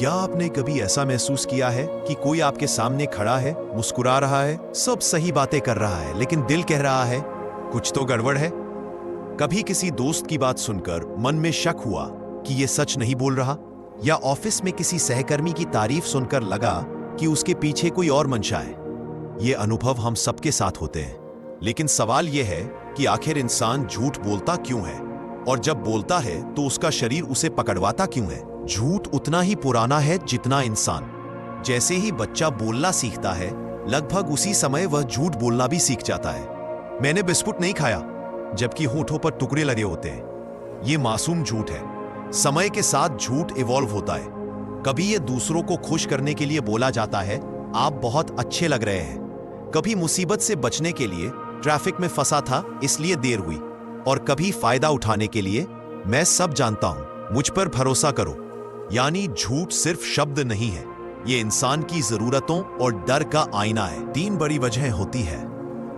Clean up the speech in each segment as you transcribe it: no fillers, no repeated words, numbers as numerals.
क्या आपने कभी ऐसा महसूस किया है कि कोई आपके सामने खड़ा है, मुस्कुरा रहा है, सब सही बातें कर रहा है, लेकिन दिल कह रहा है कुछ तो गड़बड़ है? कभी किसी दोस्त की बात सुनकर मन में शक हुआ कि ये सच नहीं बोल रहा, या ऑफिस में किसी सहकर्मी की तारीफ सुनकर लगा कि उसके पीछे कोई और मंशा है। ये अनुभव हम सबके साथ होते हैं, लेकिन सवाल यह है कि आखिर इंसान झूठ बोलता क्यों है, और जब बोलता है तो उसका शरीर उसे पकड़वाता क्यों है? झूठ उतना ही पुराना है जितना इंसान। जैसे ही बच्चा बोलना सीखता है, लगभग उसी समय वह झूठ बोलना भी सीख जाता है। मैंने बिस्कुट नहीं खाया, जबकि होठों पर टुकड़े लगे होते हैं। ये मासूम झूठ है। समय के साथ झूठ इवॉल्व होता है। कभी ये दूसरों को खुश करने के लिए बोला जाता है, आप बहुत अच्छे लग रहे हैं। कभी मुसीबत से बचने के लिए, ट्रैफिक में फंसा था इसलिए देर हुई। और कभी फायदा उठाने के लिए, मैं सब जानता हूं, मुझ पर भरोसा करो। यानी झूठ सिर्फ शब्द नहीं है, ये इंसान की जरूरतों और डर का आईना है। 3 बड़ी वजहें होती है।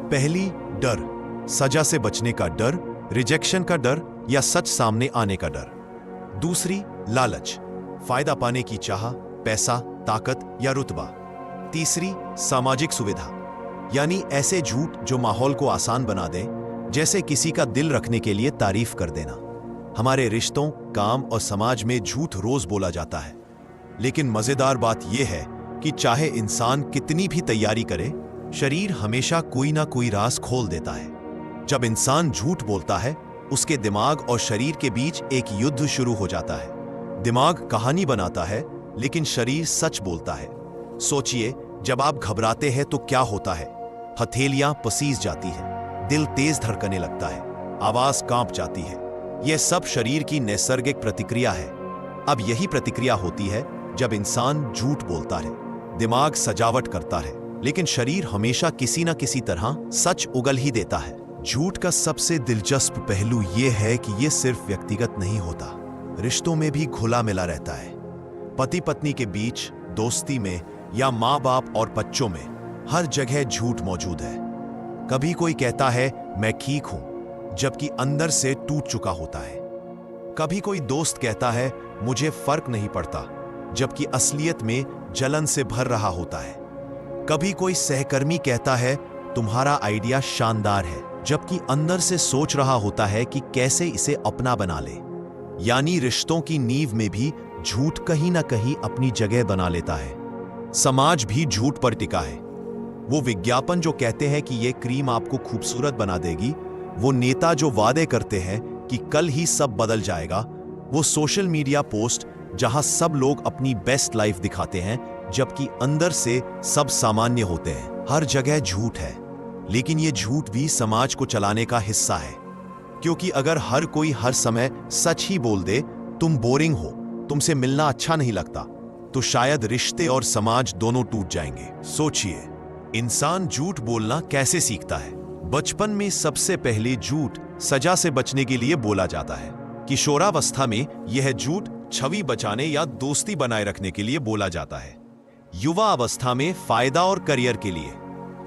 पहली, डर, सजा से बचने का डर, रिजेक्शन का डर या सच सामने आने का डर। दूसरी, लालच, फायदा पाने की चाह, पैसा, ताकत या रुतबा। तीसरी, सामाजिक सुविधा, यानी ऐसे झूठ जो माहौल को आसान बना दे, जैसे किसी का दिल रखने के लिए तारीफ कर देना। हमारे रिश्तों, काम और समाज में झूठ रोज बोला जाता है, लेकिन मजेदार बात यह है कि चाहे इंसान कितनी भी तैयारी करे, शरीर हमेशा कोई ना कोई राज खोल देता है। जब इंसान झूठ बोलता है, उसके दिमाग और शरीर के बीच एक युद्ध शुरू हो जाता है। दिमाग कहानी बनाता है, लेकिन शरीर सच बोलता है। सोचिए, जब आप घबराते हैं तो क्या होता है? हथेलियां पसीज जाती है, दिल तेज धड़कने लगता है, आवाज कांप जाती है। यह सब शरीर की नैसर्गिक प्रतिक्रिया है। अब यही प्रतिक्रिया होती है जब इंसान झूठ बोलता है। दिमाग सजावट करता है, लेकिन शरीर हमेशा किसी न किसी तरह सच उगल ही देता है। झूठ का सबसे दिलचस्प पहलू यह है कि यह सिर्फ व्यक्तिगत नहीं होता, रिश्तों में भी घुला मिला रहता है। पति पत्नी के बीच, दोस्ती में या माँ बाप और बच्चों में, हर जगह झूठ मौजूद है। कभी कोई कहता है मैं ठीक हूं, जबकि अंदर से टूट चुका होता है। कभी कोई दोस्त कहता है मुझे फर्क नहीं पड़ता, जबकि असलियत में जलन से भर रहा होता है। कभी कोई सहकर्मी कहता है तुम्हारा आइडिया शानदार है, जबकि अंदर से सोच रहा होता है कि कैसे इसे अपना बना ले। यानी रिश्तों की नींव में भी झूठ कहीं ना कहीं अपनी जगह बना लेता है। समाज भी झूठ पर टिका है। वो विज्ञापन जो कहते हैं कि ये क्रीम आपको खूबसूरत बना देगी, वो नेता जो वादे करते हैं कि कल ही सब बदल जाएगा, वो सोशल मीडिया पोस्ट जहां सब लोग अपनी बेस्ट लाइफ दिखाते हैं, जबकि अंदर से सब सामान्य होते हैं। हर जगह झूठ है, लेकिन ये झूठ भी समाज को चलाने का हिस्सा है। क्योंकि अगर हर कोई हर समय सच ही बोल दे, तुम बोरिंग हो, तुमसे मिलना अच्छा नहीं लगता, तो शायद रिश्ते और समाज दोनों टूट जाएंगे। सोचिए, इंसान झूठ बोलना कैसे सीखता है? बचपन में सबसे पहले झूठ सजा से बचने के लिए बोला जाता है। किशोरावस्था में यह झूठ छवि बचाने या दोस्ती बनाए रखने के लिए बोला जाता है। युवा अवस्था में फायदा और करियर के लिए,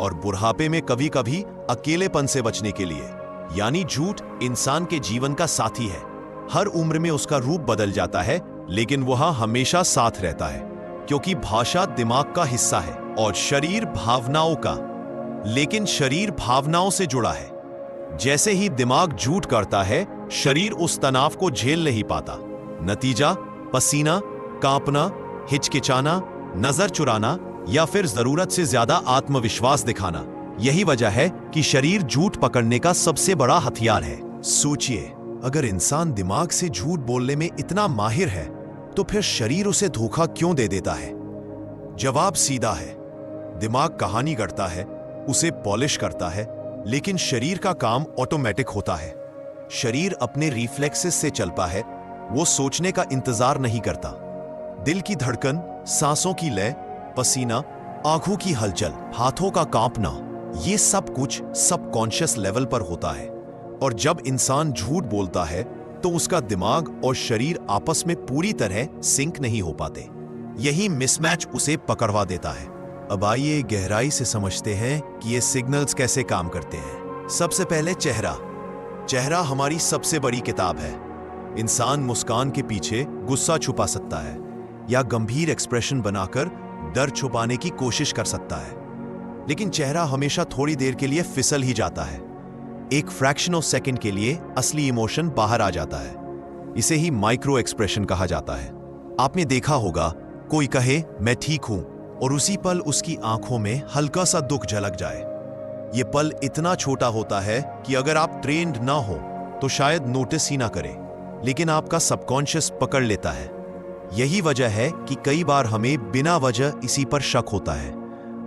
और बुढ़ापे में कभी कभी अकेलेपन से बचने के लिए। यानी झूठ इंसान के जीवन का साथी है। हर उम्र में उसका रूप बदल जाता है, लेकिन वह हमेशा साथ रहता है। क्योंकि भाषा दिमाग का हिस्सा है और शरीर भावनाओं का, लेकिन शरीर भावनाओं से जुड़ा है। जैसे ही दिमाग झूठ करता है, शरीर उस तनाव को झेल नहीं पाता। नतीजा, पसीना, कांपना, हिचकिचाना, नजर चुराना या फिर जरूरत से ज्यादा आत्मविश्वास दिखाना। यही वजह है कि शरीर झूठ पकड़ने का सबसे बड़ा हथियार है। सोचिए, अगर इंसान दिमाग से झूठ बोलने में इतना माहिर है, तो फिर शरीर उसे धोखा क्यों दे देता है? जवाब सीधा है। दिमाग कहानी गढ़ता है, उसे पॉलिश करता है, लेकिन शरीर का काम ऑटोमेटिक होता है। शरीर अपने रिफ्लेक्सेस से चलता है, वो सोचने का इंतजार नहीं करता। दिल की धड़कन, सांसों की लय, पसीना, आंखों की हलचल, हाथों का कांपना, ये सब कुछ सबकॉन्शियस लेवल पर होता है। और जब इंसान झूठ बोलता है, तो उसका दिमाग और शरीर आपस में पूरी तरह सिंक नहीं हो पाते। यही मिसमैच उसे पकड़वा देता है। अब आइए गहराई से समझते हैं कि ये सिग्नल्स कैसे काम करते हैं। सबसे पहले चेहरा। चेहरा हमारी सबसे बड़ी किताब है। इंसान मुस्कान के पीछे गुस्सा छुपा सकता है, या गंभीर एक्सप्रेशन बनाकर डर छुपाने की कोशिश कर सकता है, लेकिन चेहरा हमेशा थोड़ी देर के लिए फिसल ही जाता है। एक फ्रैक्शन ऑफ सेकंड के लिए असली इमोशन बाहर आ जाता है। इसे ही माइक्रो एक्सप्रेशन कहा जाता है। आपने देखा होगा, कोई कहे मैं ठीक हूं और उसी पल उसकी आंखों में हल्का सा दुख झलक जाए। यह पल इतना छोटा होता है कि अगर आप ट्रेन्ड ना हो तो शायद नोटिस ही ना करें, लेकिन आपका सबकॉन्शियस पकड़ लेता है। यही वजह है कि कई बार हमें बिना वजह इसी पर शक होता है।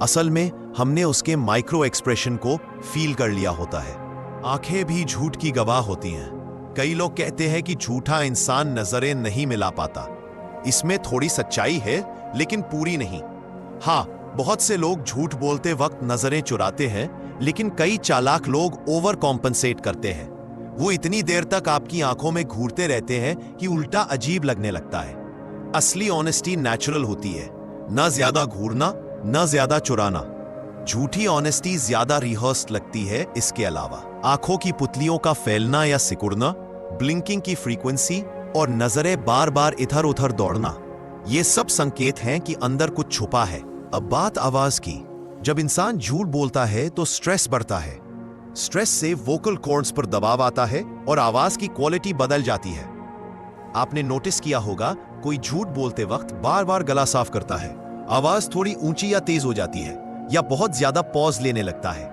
असल में हमने उसके माइक्रो एक्सप्रेशन को फील कर लिया होता है। आंखें भी झूठ की गवाह होती हैं। कई लोग कहते हैं कि झूठा इंसान नजरें नहीं मिला पाता। इसमें थोड़ी सच्चाई है, लेकिन पूरी नहीं। हाँ, बहुत से लोग झूठ बोलते वक्त नजरें चुराते हैं, लेकिन कई चालाक लोग ओवर कॉम्पनसेट करते हैं। वो इतनी देर तक आपकी आंखों में घूरते रहते हैं कि उल्टा अजीब लगने लगता है। असली ऑनेस्टी नेचुरल होती है, ना ज्यादा घूरना, ना ज्यादा चुराना। झूठी ऑनेस्टी ज्यादा रिहर्स्ड लगती है। इसके अलावा आंखों की पुतलियों का फैलना या सिकुड़ना, ब्लिंकिंग की फ्रीक्वेंसी और नजरें बार बार इधर उधर दौड़ना, ये सब संकेत हैं कि अंदर कुछ छुपा है। अब बात आवाज की। जब इंसान झूठ बोलता है तो स्ट्रेस बढ़ता है। स्ट्रेस से वोकल कॉर्ड्स पर दबाव आता है और आवाज की क्वालिटी बदल जाती है। आपने नोटिस किया होगा, कोई झूठ बोलते वक्त बार बार गला साफ करता है, आवाज थोड़ी ऊंची या तेज हो जाती है, या बहुत ज्यादा पॉज लेने लगता है।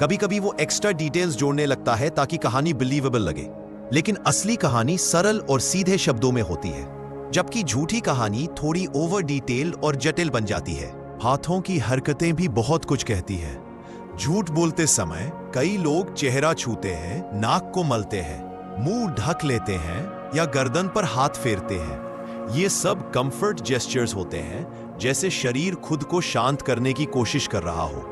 कभी कभी वो एक्स्ट्रा डिटेल्स जोड़ने लगता है ताकि कहानी बिलीवेबल लगे, लेकिन असली कहानी सरल और सीधे शब्दों में होती है, जबकि झूठी कहानी थोड़ी ओवर डिटेल्ड और जटिल बन जाती है। हाथों की हरकतें भी बहुत कुछ कहती है। झूठ बोलते समय कई लोग चेहरा छूते हैं, नाक को मलते हैं, मुंह ढक लेते हैं या गर्दन पर हाथ फेरते हैं। ये सब कंफर्ट जेस्चर्स होते हैं, जैसे शरीर खुद को शांत करने की कोशिश कर रहा हो।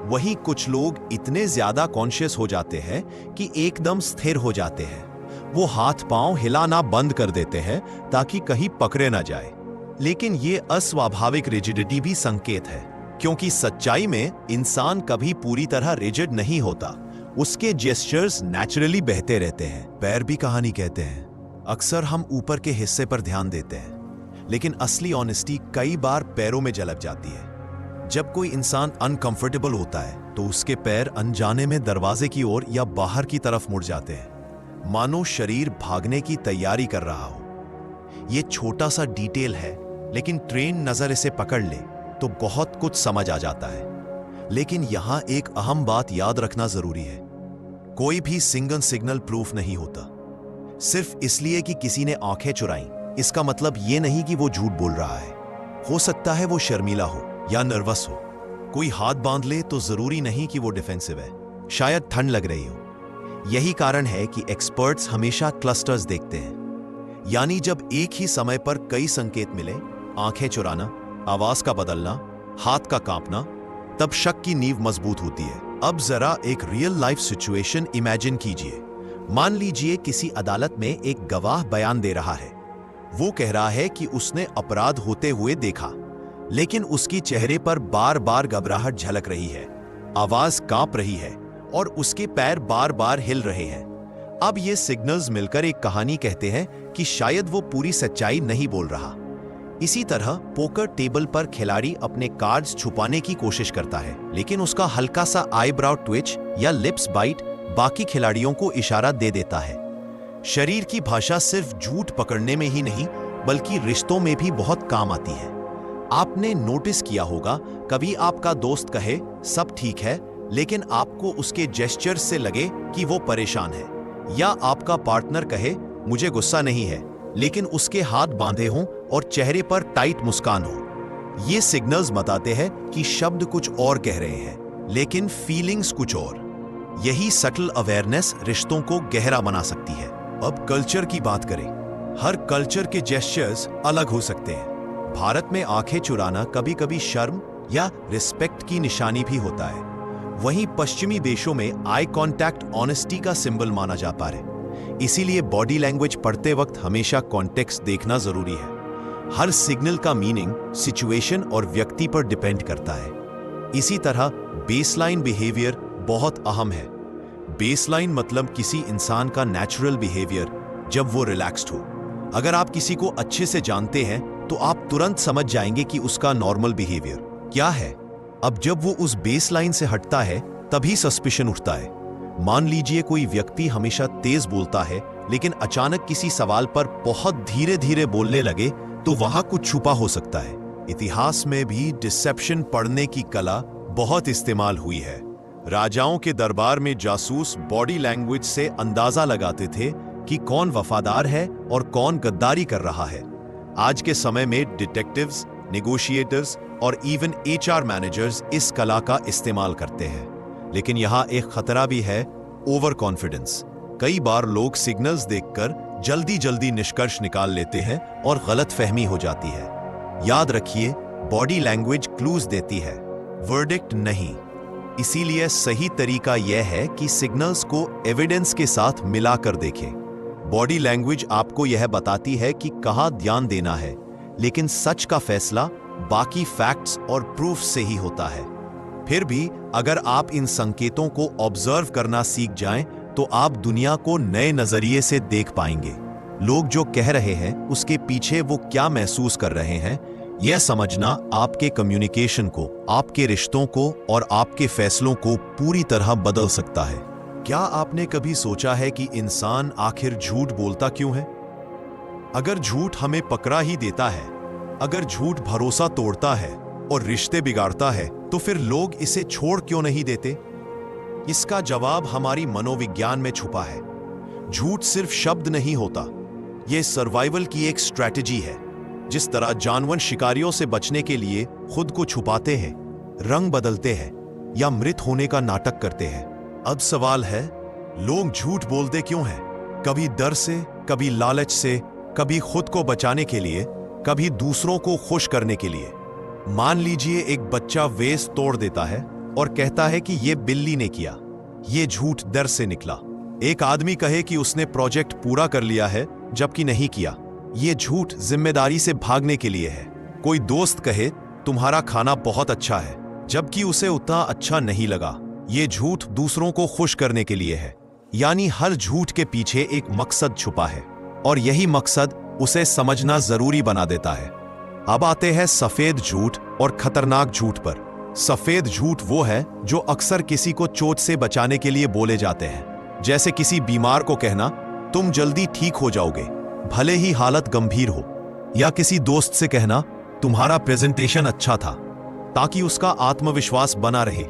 वहीं कुछ लोग इतने ज्यादा कॉन्शियस हो जाते हैं कि एकदम स्थिर हो जाते हैं। वो हाथ पांव हिलाना बंद कर देते हैं ताकि कहीं पकड़े ना जाए। लेकिन ये अस्वाभाविक रिजिडिटी भी संकेत है, क्योंकि सच्चाई में इंसान कभी पूरी तरह रिजिड नहीं होता। उसके जेस्चर्स नेचुरली बहते रहते हैं। पैर भी कहानी कहते हैं। अक्सर हम ऊपर के हिस्से पर ध्यान देते हैं, लेकिन असली ऑनेस्टी कई बार पैरों में झलक जाती है। जब कोई इंसान अनकंफर्टेबल होता है तो उसके पैर अनजाने में दरवाजे की ओर या बाहर की तरफ मुड़ जाते हैं, मानो शरीर भागने की तैयारी कर रहा हो। यह छोटा सा डिटेल है, लेकिन ट्रेन नजर इसे पकड़ ले तो बहुत कुछ समझ आ जाता है। लेकिन यहां एक अहम बात याद रखना जरूरी है। कोई भी सिंगल सिग्नल प्रूफ नहीं होता। सिर्फ इसलिए कि किसी ने आंखें चुराई, इसका मतलब यह नहीं कि वो झूठ बोल रहा है। हो सकता है वो शर्मीला हो या नर्वस हो। कोई हाथ बांध ले तो जरूरी नहीं कि वो डिफेंसिव है। शायद ठंड लग रही हो। यही कारण है कि एक्सपर्ट्स हमेशा क्लस्टर्स देखते हैं, यानी जब एक ही समय पर कई संकेत मिले, आंखें चुराना, आवाज का बदलना, हाथ का कांपना, तब शक की नींव मजबूत होती है। अब जरा एक रियल लाइफ सिचुएशन इमेजिन कीजिए। मान लीजिए किसी अदालत में एक गवाह बयान दे रहा है। वो कह रहा है कि उसने अपराध होते हुए देखा, लेकिन उसकी चेहरे पर बार बार घबराहट झलक रही है, आवाज कांप रही है और उसके पैर बार बार हिल रहे हैं। अब ये सिग्नल्स मिलकर एक कहानी कहते हैं कि शायद वो पूरी सच्चाई नहीं बोल रहा। इसी तरह पोकर टेबल पर खिलाड़ी अपने कार्ड्स छुपाने की कोशिश करता है, लेकिन उसका हल्का सा आईब्राउ ट्विच या लिप्स बाइट बाकी खिलाड़ियों को इशारा दे देता है। शरीर की भाषा सिर्फ झूठ पकड़ने में ही नहीं, बल्कि रिश्तों में भी बहुत काम आती है। आपने नोटिस किया होगा, कभी आपका दोस्त कहे सब ठीक है, लेकिन आपको उसके जेस्चर से लगे कि वो परेशान है, या आपका पार्टनर कहे मुझे गुस्सा नहीं है, लेकिन उसके हाथ बांधे हों और चेहरे पर टाइट मुस्कान हो। ये सिग्नल्स बताते हैं कि शब्द कुछ और कह रहे हैं, लेकिन फीलिंग्स कुछ और। यही सटल अवेयरनेस रिश्तों को गहरा बना सकती है। अब कल्चर की बात करें। हर कल्चर के जेस्चर्स अलग हो सकते हैं। भारत में आंखें चुराना कभी कभी शर्म या रिस्पेक्ट की निशानी भी होता है। वहीं पश्चिमी देशों में आई कांटेक्ट ऑनेस्टी का सिंबल माना जाता है। इसीलिए बॉडी लैंग्वेज पढ़ते वक्त हमेशा कॉन्टेक्स्ट देखना जरूरी है। हर सिग्नल का मीनिंग सिचुएशन और व्यक्ति पर डिपेंड करता है। इसी तरह बेसलाइन बिहेवियर बहुत अहम है। बेसलाइन मतलब किसी इंसान का नेचुरल बिहेवियर जब वो रिलैक्स्ड हो। अगर आप किसी को अच्छे से जानते हैं तो आप तुरंत समझ जाएंगे कि उसका नॉर्मल बिहेवियर क्या है। अब जब वो उस बेसलाइन से हटता है तभी सस्पिशन उठता है। मान लीजिए कोई व्यक्ति हमेशा तेज बोलता है लेकिन अचानक किसी सवाल पर बहुत धीरे धीरे बोलने लगे, तो वहां कुछ छुपा हो सकता है। इतिहास में भी डिसेप्शन पढ़ने की कला बहुत इस्तेमाल हुई है। राजाओं के दरबार में जासूस बॉडी लैंग्वेज से अंदाजा लगाते थे कि कौन वफादार है और कौन गद्दारी कर रहा है। आज के समय में डिटेक्टिव्स, नेगोशिएटर्स और इवन एचआर मैनेजर्स इस कला का इस्तेमाल करते हैं। लेकिन यहां एक खतरा भी है, ओवर कॉन्फिडेंस। कई बार लोग सिग्नल्स देखकर जल्दी जल्दी निष्कर्ष निकाल लेते हैं और गलतफहमी हो जाती है। याद रखिए, बॉडी लैंग्वेज क्लूज देती है, वर्डिक्ट नहीं। इसीलिए सही तरीका यह है कि सिग्नल्स को एविडेंस के साथ मिलाकर देखें। बॉडी लैंग्वेज आपको यह बताती है कि कहां ध्यान देना है, लेकिन सच का फैसला बाकी फैक्ट्स और प्रूफ से ही होता है। फिर भी अगर आप इन संकेतों को ऑब्जर्व करना सीख जाएं, तो आप दुनिया को नए नजरिए से देख पाएंगे। लोग जो कह रहे हैं उसके पीछे वो क्या महसूस कर रहे हैं, यह समझना आपके कम्युनिकेशन को, आपके रिश्तों को और आपके फैसलों को पूरी तरह बदल सकता है। क्या आपने कभी सोचा है कि इंसान आखिर झूठ बोलता क्यों है? अगर झूठ हमें पकड़ा ही देता है, अगर झूठ भरोसा तोड़ता है और रिश्ते बिगाड़ता है, तो फिर लोग इसे छोड़ क्यों नहीं देते? इसका जवाब हमारी मनोविज्ञान में छुपा है। झूठ सिर्फ शब्द नहीं होता, यह सर्वाइवल की एक स्ट्रैटेजी है। जिस तरह जानवर शिकारियों से बचने के लिए खुद को छुपाते हैं, रंग बदलते हैं या मृत होने का नाटक करते हैं। अब सवाल है, लोग झूठ बोलते क्यों हैं? कभी डर से, कभी लालच से, कभी खुद को बचाने के लिए, कभी दूसरों को खुश करने के लिए। मान लीजिए एक बच्चा वेस तोड़ देता है और कहता है कि यह बिल्ली ने किया। यह झूठ डर से निकला। एक आदमी कहे कि उसने प्रोजेक्ट पूरा कर लिया है जबकि नहीं किया। यह झूठ जिम्मेदारी से भागने के लिए है। कोई दोस्त कहे तुम्हारा खाना बहुत अच्छा है जबकि उसे उतना अच्छा नहीं लगा। यह झूठ दूसरों को खुश करने के लिए है। यानी हर झूठ के पीछे एक मकसद छुपा है और यही मकसद उसे समझना जरूरी बना देता है। अब आते हैं सफेद झूठ और खतरनाक झूठ पर। सफेद झूठ वो है जो अक्सर किसी को चोट से बचाने के लिए बोले जाते हैं। जैसे किसी बीमार को कहना तुम जल्दी ठीक हो जाओगे भले ही हालत गंभीर हो, या किसी दोस्त से कहना तुम्हारा प्रेजेंटेशन अच्छा था, ताकि उसका आत्मविश्वास बना रहे।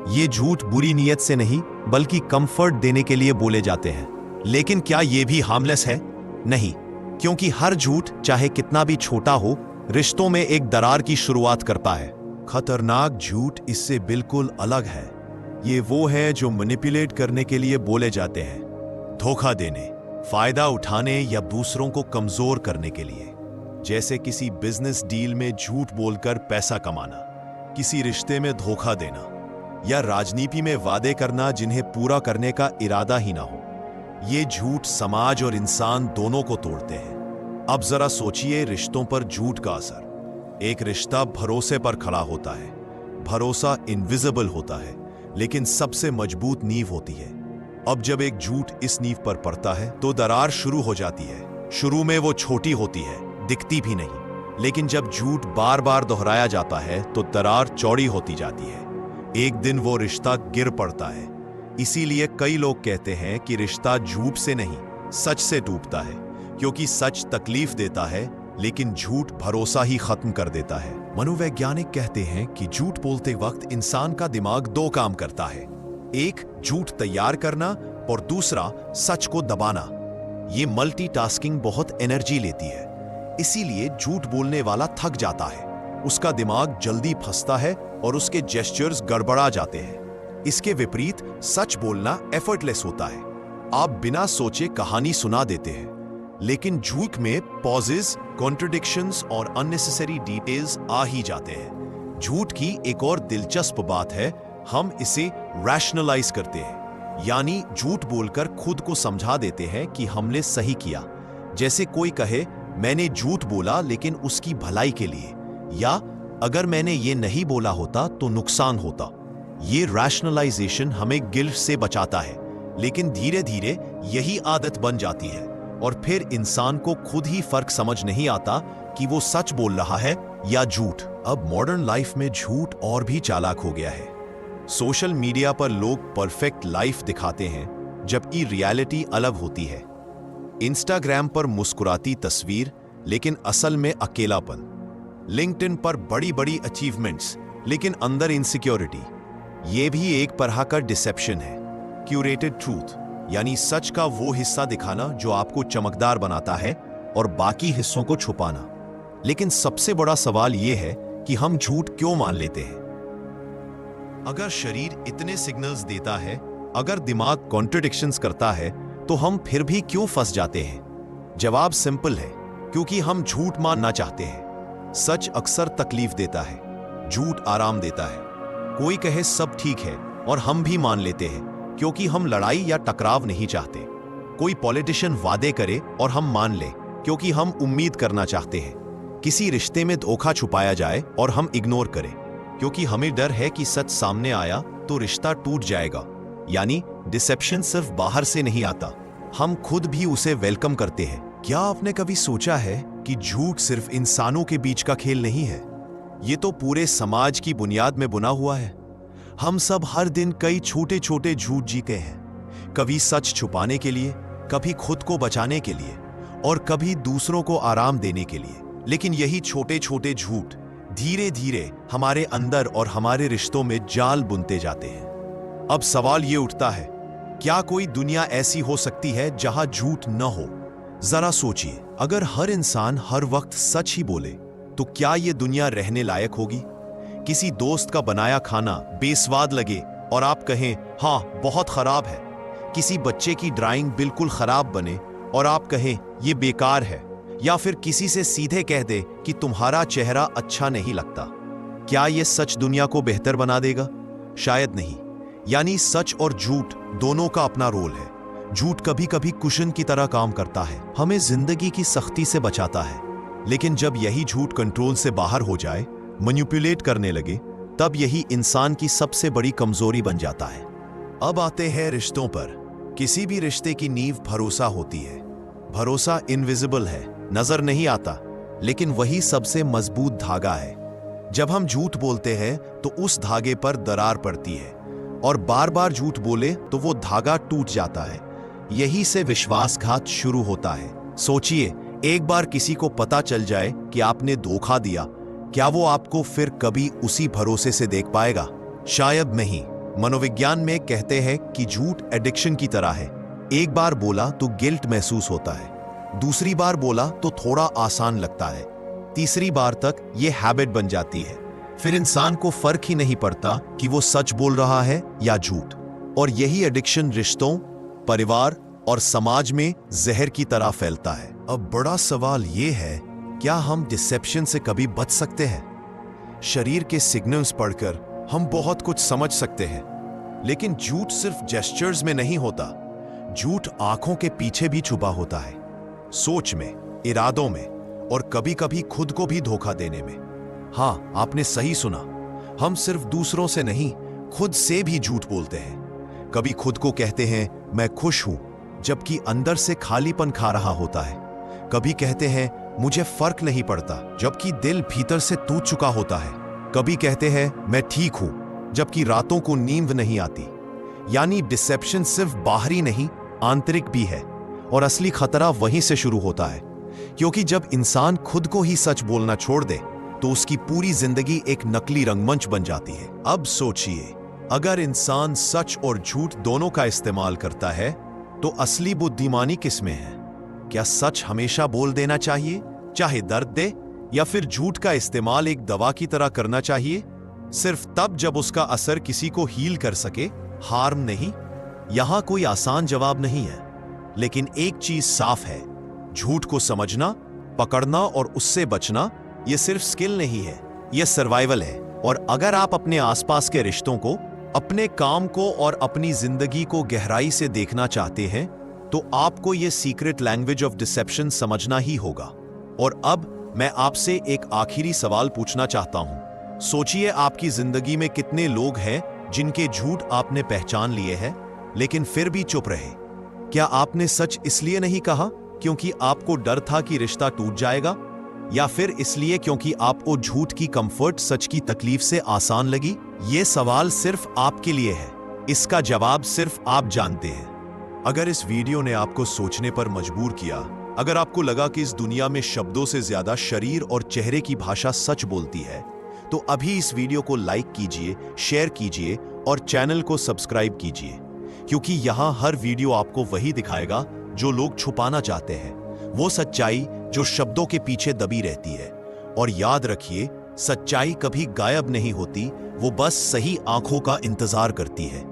ये झूठ बुरी नीयत से नहीं बल्कि कंफर्ट देने के लिए बोले जाते हैं। लेकिन क्या ये भी हार्मलेस है? नहीं, क्योंकि हर झूठ चाहे कितना भी छोटा हो, रिश्तों में एक दरार की शुरुआत करता है। खतरनाक झूठ इससे बिल्कुल अलग है। ये वो है जो मैनिपुलेट करने के लिए बोले जाते हैं, धोखा देने, फायदा उठाने या दूसरों को कमजोर करने के लिए। जैसे किसी बिजनेस डील में झूठ बोलकर पैसा कमाना, किसी रिश्ते में धोखा देना, या राजनीति में वादे करना जिन्हें पूरा करने का इरादा ही ना हो। ये झूठ समाज और इंसान दोनों को तोड़ते हैं। अब जरा सोचिए रिश्तों पर झूठ का असर। एक रिश्ता भरोसे पर खड़ा होता है। भरोसा इनविजिबल होता है, लेकिन सबसे मजबूत नींव होती है। अब जब एक झूठ इस नींव पर पड़ता है तो दरार शुरू हो जाती है। शुरू में वो छोटी होती है, दिखती भी नहीं, लेकिन जब झूठ बार बार दोहराया जाता है तो दरार चौड़ी होती जाती है। एक दिन वो रिश्ता गिर पड़ता है। इसीलिए कई लोग कहते हैं कि रिश्ता झूठ से नहीं, सच से टूटता है, क्योंकि सच तकलीफ देता है लेकिन झूठ भरोसा ही खत्म कर देता है। मनोवैज्ञानिक कहते हैं कि झूठ बोलते वक्त इंसान का दिमाग दो काम करता है, एक झूठ तैयार करना और दूसरा सच को दबाना। ये मल्टीटास्किंग बहुत एनर्जी लेती है, इसीलिए झूठ बोलने वाला थक जाता है, उसका दिमाग जल्दी फंसता है और उसके जेस्चर्स गड़बड़ा जाते हैं। इसके विपरीत सच बोलना एफर्टलेस होता है। आप बिना सोचे कहानी सुना देते हैं, लेकिन झूठ में पॉजेस, कॉन्ट्रडिक्शंस और अननेसेसरी डिटेल्स आ ही जाते हैं। झूठ की एक और दिलचस्प बात है, हम इसे रैशनलाइज करते हैं, यानी झूठ बोलकर खुद को समझा देते हैं कि हमने सही किया। जैसे कोई कहे मैंने झूठ बोला लेकिन उसकी भलाई के लिए, या अगर मैंने ये नहीं बोला होता तो नुकसान होता। ये रैशनलाइजेशन हमें गिल्ट से बचाता है, लेकिन धीरे धीरे यही आदत बन जाती है। और फिर इंसान को खुद ही फर्क समझ नहीं आता कि वो सच बोल रहा है या झूठ। अब मॉडर्न लाइफ में झूठ और भी चालाक हो गया है। सोशल मीडिया पर लोग परफेक्ट लाइफ दिखाते हैं, जबकि रियलिटी अलग होती है। इंस्टाग्राम पर मुस्कुराती तस्वीर, लेकिन असल में अकेलापन। लिंक्डइन पर बड़ी बड़ी अचीवमेंट्स, लेकिन अंदर इनसिक्योरिटी। ये भी एक तरह का डिसेप्शन है। क्यूरेटेड ट्रूथ, यानी सच का वो हिस्सा दिखाना जो आपको चमकदार बनाता है और बाकी हिस्सों को छुपाना। लेकिन सबसे बड़ा सवाल यह है कि हम झूठ क्यों मान लेते हैं? अगर शरीर इतने सिग्नल्स देता है, अगर दिमाग कॉन्ट्रडिक्शंस करता है, तो हम फिर भी क्यों फंस जाते हैं? जवाब सिंपल है, क्योंकि हम झूठ मानना चाहते हैं। सच अक्सर तकलीफ देता है, झूठ आराम देता है। कोई कहे सब ठीक है और हम भी मान लेते हैं, क्योंकि हम लड़ाई या टकराव नहीं चाहते। कोई पॉलिटिशियन वादे करे और हम मान ले, क्योंकि हम उम्मीद करना चाहते हैं। किसी रिश्ते में धोखा छुपाया जाए और हम इग्नोर करें, क्योंकि हमें डर है कि सच सामने आया तो रिश्ता टूट जाएगा। यानी डिसेप्शन सिर्फ बाहर से नहीं आता, हम खुद भी उसे वेलकम करते हैं। क्या आपने कभी सोचा है कि झूठ सिर्फ इंसानों के बीच का खेल नहीं है? ये तो पूरे समाज की बुनियाद में बुना हुआ है। हम सब हर दिन कई छोटे छोटे झूठ जीते हैं, कभी सच छुपाने के लिए, कभी खुद को बचाने के लिए, और कभी दूसरों को आराम देने के लिए। लेकिन यही छोटे छोटे झूठ धीरे धीरे हमारे अंदर और हमारे रिश्तों में जाल बुनते जाते हैं। अब सवाल ये उठता है, क्या कोई दुनिया ऐसी हो सकती है जहां झूठ न हो? जरा सोचिए, अगर हर इंसान हर वक्त सच ही बोले, तो क्या ये दुनिया रहने लायक होगी? किसी दोस्त का बनाया खाना बेस्वाद लगे और आप कहें हाँ बहुत खराब है। किसी बच्चे की ड्राइंग बिल्कुल खराब बने और आप कहें ये बेकार है। या फिर किसी से सीधे कह दे कि तुम्हारा चेहरा अच्छा नहीं लगता। क्या ये सच दुनिया को बेहतर बना देगा? शायद नहीं। यानी सच और झूठ दोनों का अपना रोल है। झूठ कभी कभी कुशन की तरह काम करता है, हमें जिंदगी की सख्ती से बचाता है। लेकिन जब यही झूठ कंट्रोल से बाहर हो जाए, मैनिपुलेट करने लगे, तब यही इंसान की सबसे बड़ी कमजोरी बन जाता है। अब आते हैं रिश्तों पर। किसी भी रिश्ते की नींव भरोसा होती है। भरोसा इनविजिबल है, नजर नहीं आता, लेकिन वही सबसे मजबूत धागा है। जब हम झूठ बोलते हैं तो उस धागे पर दरार पड़ती है, और बार बार झूठ बोले तो वो धागा टूट जाता है। यही से विश्वासघात शुरू होता है। सोचिए, एक बार किसी को पता चल जाए कि आपने धोखा दिया, क्या वो आपको फिर कभी उसी भरोसे से देख पाएगा? शायद नहीं। मनोविज्ञान में कहते हैं कि झूठ एडिक्शन की तरह है। एक बार बोला तो गिल्ट महसूस होता है, दूसरी बार बोला तो थोड़ा आसान लगता है, तीसरी बार तक ये हैबिट बन जाती है। फिर इंसान को फर्क ही नहीं पड़ता कि वो सच बोल रहा है या झूठ। और यही एडिक्शन रिश्तों, परिवार और समाज में जहर की तरह फैलता है। अब बड़ा सवाल ये है, क्या हम डिसेप्शन से कभी बच सकते हैं? शरीर के सिग्नल्स पढ़कर हम बहुत कुछ समझ सकते हैं, लेकिन झूठ सिर्फ जेस्चर्स में नहीं होता। झूठ आंखों के पीछे भी छुपा होता है, सोच में, इरादों में, और कभी कभी खुद को भी धोखा देने में। हाँ, आपने सही सुना, हम सिर्फ दूसरों से नहीं, खुद से भी झूठ बोलते हैं। कभी खुद को कहते हैं मैं खुश हूं, जबकि अंदर से खालीपन खा रहा होता है। कभी कहते हैं मुझे फर्क नहीं पड़ता, जबकि दिल भीतर से टूट चुका होता है। कभी कहते हैं मैं ठीक हूं, जबकि रातों को नींद नहीं आती। यानी डिसेप्शन सिर्फ बाहरी नहीं, आंतरिक भी है। और असली खतरा वहीं से शुरू होता है, क्योंकि जब इंसान खुद को ही सच बोलना छोड़ दे, तो उसकी पूरी जिंदगी एक नकली रंगमंच बन जाती है। अब सोचिए, अगर इंसान सच और झूठ दोनों का इस्तेमाल करता है, तो असली बुद्धिमानी किसमें है? क्या सच हमेशा बोल देना चाहिए, चाहे दर्द दे, या फिर झूठ का इस्तेमाल एक दवा की तरह करना चाहिए, सिर्फ तब जब उसका असर किसी को हील कर सके, हार्म नहीं? यहां कोई आसान जवाब नहीं है, लेकिन एक चीज साफ है, झूठ को समझना, पकड़ना और उससे बचना, यह सिर्फ स्किल नहीं है, यह सर्वाइवल है। और अगर आप अपने आसपास के रिश्तों को, अपने काम को और अपनी जिंदगी को गहराई से देखना चाहते हैं, तो आपको यह सीक्रेट लैंग्वेज ऑफ डिसेप्शन समझना ही होगा। और अब मैं आपसे एक आखिरी सवाल पूछना चाहता हूं। सोचिए, आपकी जिंदगी में कितने लोग हैं जिनके झूठ आपने पहचान लिए हैं, लेकिन फिर भी चुप रहे? क्या आपने सच इसलिए नहीं कहा क्योंकि आपको डर था कि रिश्ता टूट जाएगा, या फिर इसलिए क्योंकि आपको झूठ की कंफर्ट सच की तकलीफ से आसान लगी? ये सवाल सिर्फ आपके लिए है, इसका जवाब सिर्फ आप जानते हैं। अगर इस वीडियो ने आपको सोचने पर मजबूर किया, अगर आपको लगा कि इस दुनिया में शब्दों से ज्यादा शरीर और चेहरे की भाषा सच बोलती है, तो अभी इस वीडियो को लाइक कीजिए, शेयर कीजिए और चैनल को सब्सक्राइब कीजिए, क्योंकि यहां हर वीडियो आपको वही दिखाएगा जो लोग छुपाना चाहते हैं, वो सच्चाई जो शब्दों के पीछे दबी रहती है। और याद रखिए, सच्चाई कभी गायब नहीं होती, वो बस सही आंखों का इंतजार करती है।